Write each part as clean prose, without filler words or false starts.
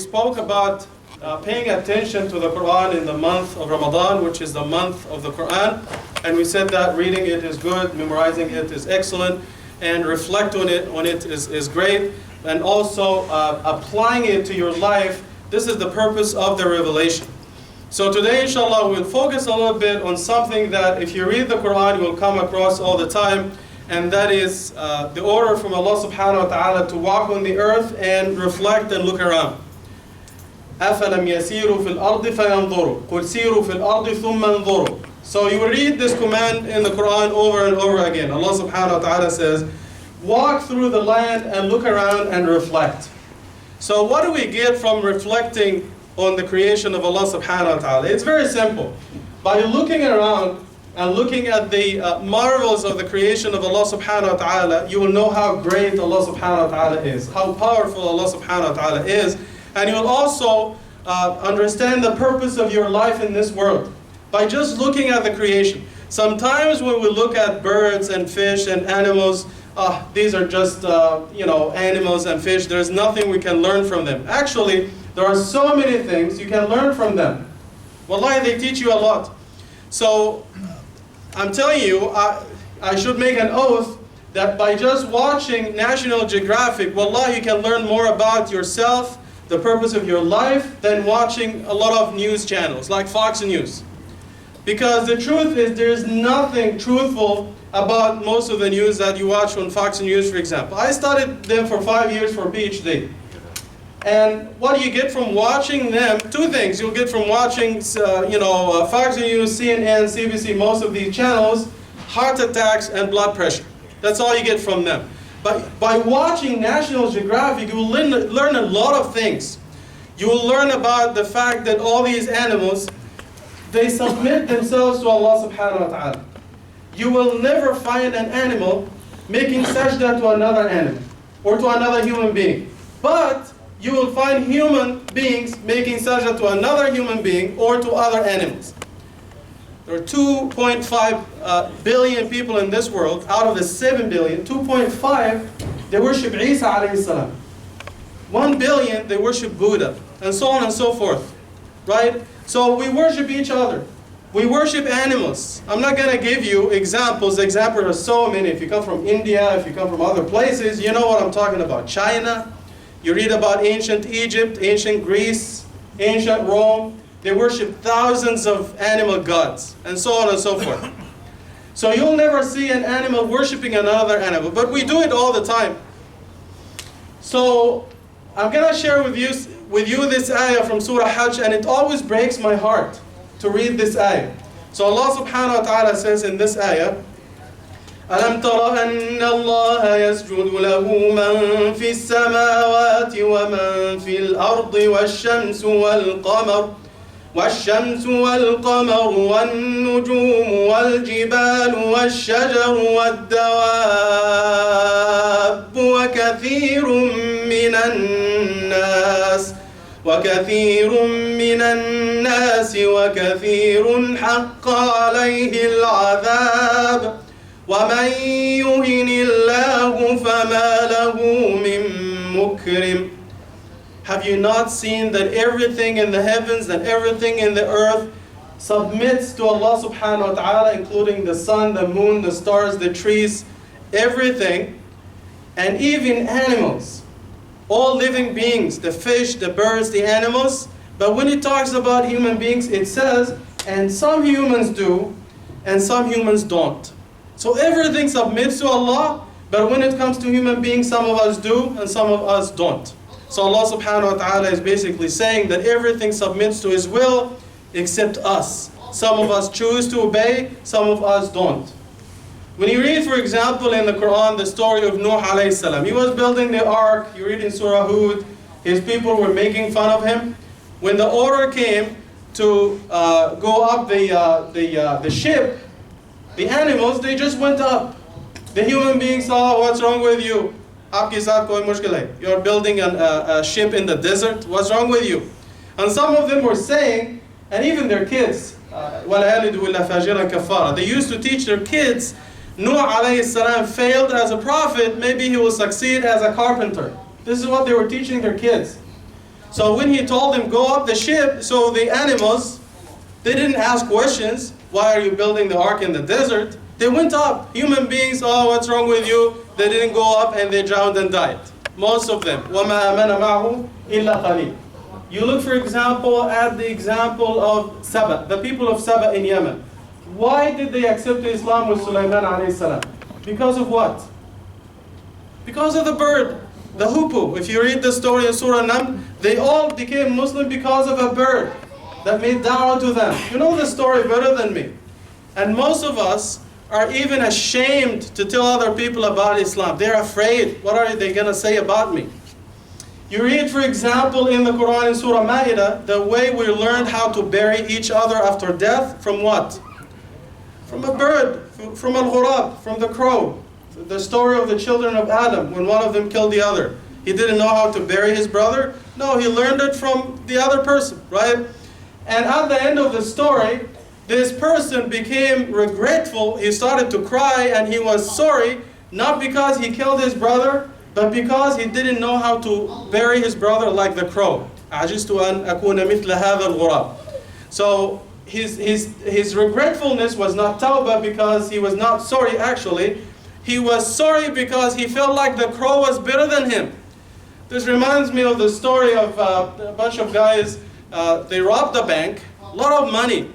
spoke about paying attention to the Quran in the month of Ramadan, which is the month of the Quran. And we said that reading it is good, memorizing it is excellent, and reflect on it is great. And also applying it to your life. This is the purpose of the revelation. So today, inshallah, we'll focus a little bit on something that if you read the Quran, you will come across all the time. And that is the order from Allah subhanahu wa ta'ala to walk on the earth and reflect and look around. أَفَلَمْ يَسِيرُوا فِي الْأَرْضِ فَيَنْظُرُوا قُلْ سِيرُوا فِي الْأَرْضِ ثُمَّ انْظُرُوا. So you read this command in the Quran over and over again. Allah subhanahu wa ta'ala says, walk through the land and look around and reflect. So what do we get from reflecting on the creation of Allah subhanahu wa ta'ala? It's very simple. By looking around and looking at the marvels of the creation of Allah subhanahu wa ta'ala, you will know how great Allah subhanahu wa ta'ala is, how powerful Allah subhanahu wa ta'ala is, and you will also understand the purpose of your life in this world by just looking at the creation. Sometimes when we look at birds and fish and animals, these are just animals and fish, there's nothing we can learn from them. Actually, there are so many things you can learn from them. Wallahi, they teach you a lot. So I'm telling you, I should make an oath that by just watching National Geographic, wallahi, you can learn more about yourself, the purpose of your life, than watching a lot of news channels like Fox News. Because the truth is, there's nothing truthful about most of the news that you watch on Fox News, for example. I studied them for 5 years for a PhD. And what do you get from watching them? Two things. You'll get from watching, Fox News, CNN, CBC, most of these channels, heart attacks and blood pressure. That's all you get from them. But by watching National Geographic, you will learn a lot of things. You will learn about the fact that all these animals, they submit themselves to Allah subhanahu wa ta'ala. You will never find an animal making sajda to another animal or to another human being. But you will find human beings making sajda to another human being or to other animals. There are 2.5 billion people in this world. Out of the 7 billion, 2.5, they worship Isa alayhi salam. 1 billion, they worship Buddha, and so on and so forth. Right? So we worship each other. We worship animals. I'm not going to give you examples. Examples are so many. If you come from India, if you come from other places, you know what I'm talking about. China. You read about ancient Egypt, ancient Greece, ancient Rome. They worship thousands of animal gods, and so on and so forth. So you'll never see an animal worshiping another animal, but we do it all the time. So I'm going to share with you this ayah from Surah Hajj, and it always breaks my heart to read this ayah. So Allah subhanahu wa ta'ala says in this ayah, أَلَمْ تَرَ أَنَّ اللَّهَ يَسْجُدُ لَهُ مَنْ فِي السَّمَاوَاتِ وَمَنْ فِي الْأَرْضِ وَالشَّمْسُ وَالْقَمَرُ وَالنُّجُومُ وَالْجِبَالُ وَالشَّجَرُ وَالدَّوَابُّ وَكَثِيرٌ مِّنَ النَّاسِ وَكَثِيرٌ حَقَّ عَلَيْهِ الْعَذَابُ وَمَنْ يُهِنِ اللَّهُ فَمَا لَهُ مِنْ مُكْرِمٍ. Have you not seen that everything in the heavens and everything in the earth submits to Allah subhanahu wa ta'ala, including the sun, the moon, the stars, the trees, everything, and even animals, all living beings, the fish, the birds, the animals. But when it talks about human beings, it says, and some humans do, and some humans don't. So everything submits to Allah, but when it comes to human beings, some of us do and some of us don't. So Allah subhanahu wa ta'ala is basically saying that everything submits to His will except us. Some of us choose to obey, some of us don't. When you read, for example, in the Quran, the story of Nuh alayhi salam, he was building the ark. You read in Surah Hud, his people were making fun of him. When the order came to go up the ship, the animals, they just went up. The human beings saw, what's wrong with you? You're building a ship in the desert. What's wrong with you? And some of them were saying, and even their kids, they used to teach their kids, Nuh alayhi salam failed as a prophet, maybe he will succeed as a carpenter. This is what they were teaching their kids. So when he told them, go up the ship, so the animals, they didn't ask questions. Why are you building the ark in the desert? They went up. Human beings, oh, what's wrong with you? They didn't go up and they drowned and died. Most of them. وَمَا آمَنَ مَعْهُ إِلَّا قَلِيلٌ. You look, for example, at the example of Saba, the people of Saba in Yemen. Why did they accept Islam with Sulaiman alayhi salam? Because of what? Because of the bird, the hoopoe. If you read the story in Surah Naml, they all became Muslim because of a bird that made da'wah to them. You know the story better than me. And most of us are even ashamed to tell other people about Islam. They're afraid. What are they going to say about me? You read, for example, in the Quran in Surah Ma'idah, the way we learned how to bury each other after death, from what? From a bird, from al-ghurab, from the crow. The story of the children of Adam, when one of them killed the other. He didn't know how to bury his brother. No, he learned it from the other person, right? And at the end of the story, this person became regretful. He started to cry and he was sorry, not because he killed his brother, but because he didn't know how to bury his brother like the crow. عَجِزْتُ أَنْ أَكُونَ مِثْلَ هَذَا الْغُرَابِ. So his regretfulness was not tawbah because he was not sorry actually. He was sorry because he felt like the crow was better than him. This reminds me of the story of a bunch of guys, they robbed a bank, a lot of money.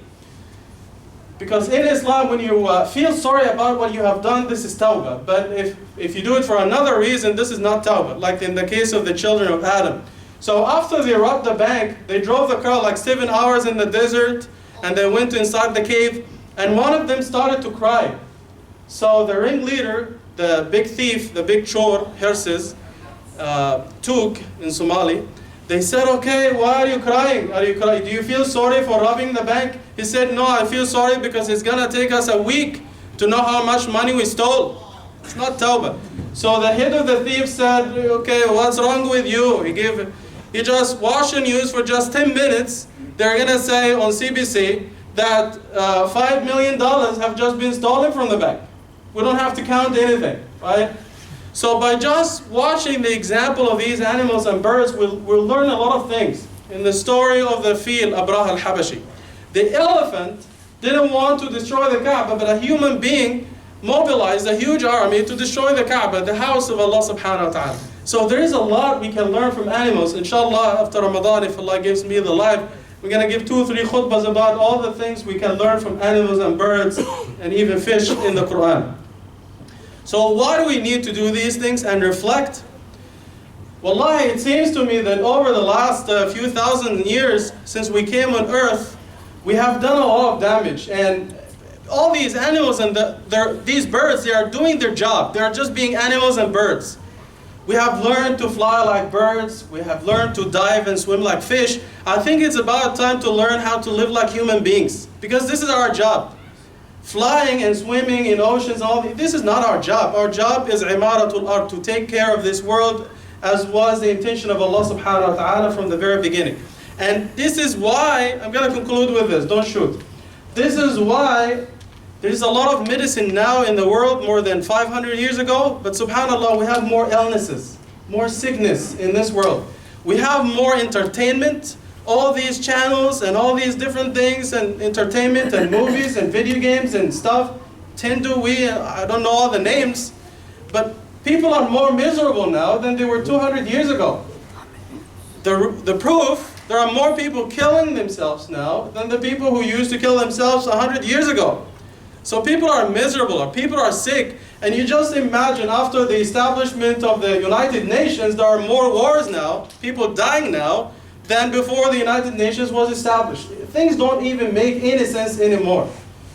Because in Islam, when you feel sorry about what you have done, this is tawbah. But if you do it for another reason, this is not tawbah. Like in the case of the children of Adam. So after they robbed the bank, they drove the car like 7 hours in the desert, and they went inside the cave, and one of them started to cry. So the ringleader, the big thief, the big chor, Herses, Took in Somali, they said, okay, why are you crying? Are you crying? Do you feel sorry for robbing the bank? He said, no, I feel sorry because it's going to take us a week to know how much money we stole. It's not tawbah. So the head of the thief said, okay, what's wrong with you? He just watched the news for just 10 minutes. They're going to say on CBC that $5 million have just been stolen from the bank. We don't have to count anything, right? So by just watching the example of these animals and birds, we'll learn a lot of things. In the story of the fil, Abrah al-Habashi, the elephant didn't want to destroy the Kaaba, but a human being mobilized a huge army to destroy the Kaaba, the house of Allah subhanahu wa ta'ala. So there is a lot we can learn from animals. Inshallah, after Ramadan, if Allah gives me the life, we're going to give 2 or 3 khutbahs about all the things we can learn from animals and birds and even fish in the Quran. So why do we need to do these things and reflect? Wallahi, it seems to me that over the last few thousand years since we came on earth, we have done a lot of damage. And all these animals and these birds, they are doing their job. They are just being animals and birds. We have learned to fly like birds. We have learned to dive and swim like fish. I think it's about time to learn how to live like human beings, because this is our job. Flying and swimming in oceans, this is not our job. Our job is imaratul ard, to take care of this world, as was the intention of Allah subhanahu wa ta'ala from the very beginning. And this is why, I'm going to conclude with this, don't shoot. This is why there's a lot of medicine now in the world, more than 500 years ago, but subhanAllah, we have more illnesses, more sickness in this world. We have more entertainment, all these channels and all these different things and entertainment and movies and video games and stuff. I don't know all the names, but people are more miserable now than they were 200 years ago. The proof, there are more people killing themselves now than the people who used to kill themselves 100 years ago. So people are miserable, or people are sick, and you just imagine after the establishment of the United Nations, there are more wars now, people dying now, than before the United Nations was established. Things don't even make any sense anymore.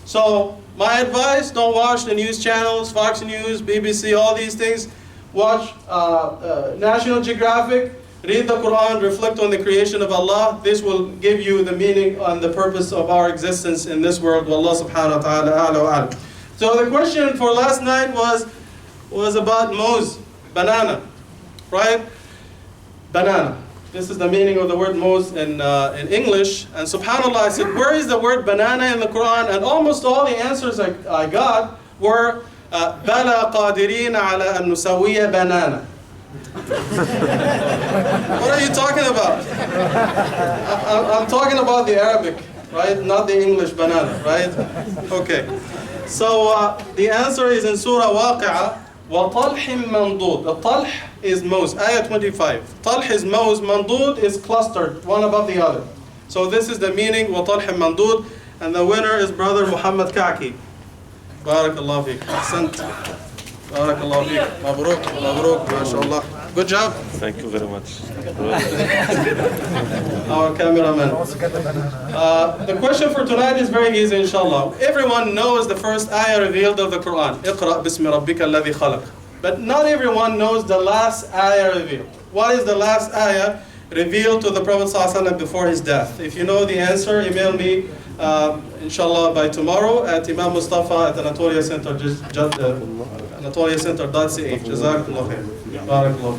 So my advice, don't watch the news channels, Fox News, BBC, all these things. Watch National Geographic, read the Quran, reflect on the creation of Allah. This will give you the meaning and the purpose of our existence in this world. Wallah subhanahu wa ta'ala a'la wa a'lam. So the question for last night was about moz, banana, right? Banana. This is the meaning of the word moz in English. And subhanAllah, I said, where is the word banana in the Quran? And almost all the answers I got were, بَلَا قَادِرِينَ عَلَى أَن نُسَوِّيَ banana. What are you talking about? I'm talking about the Arabic, right? Not the English banana, right? Okay. So the answer is in Surah Waqi'ah. وَطَلْحٍ مَنْضُودٍ. The talh is mows, ayah 25. Talh is mows, mandud is clustered, one above the other. So this is the meaning, وَطَلْحٍ مَنْضُودٍ. And the winner is brother Muhammad Ka'ki. Barakallahu feek. Ahsant. Barakallahu feek. Mabruk, mabruk, mashallah. Good job. Thank you very much. Our cameraman. The question for tonight is very easy, inshallah. Everyone knows the first ayah revealed of the Quran. اقرأ بسم ربك الذي خلق. But not everyone knows the last ayah revealed. What is the last ayah revealed to the Prophet ﷺ before his death? If you know the answer, email me, inshallah, by tomorrow at Imam Mustafa at Anatolia Center, anatoliacenter.ca. Jazakallah khair. Barakallah.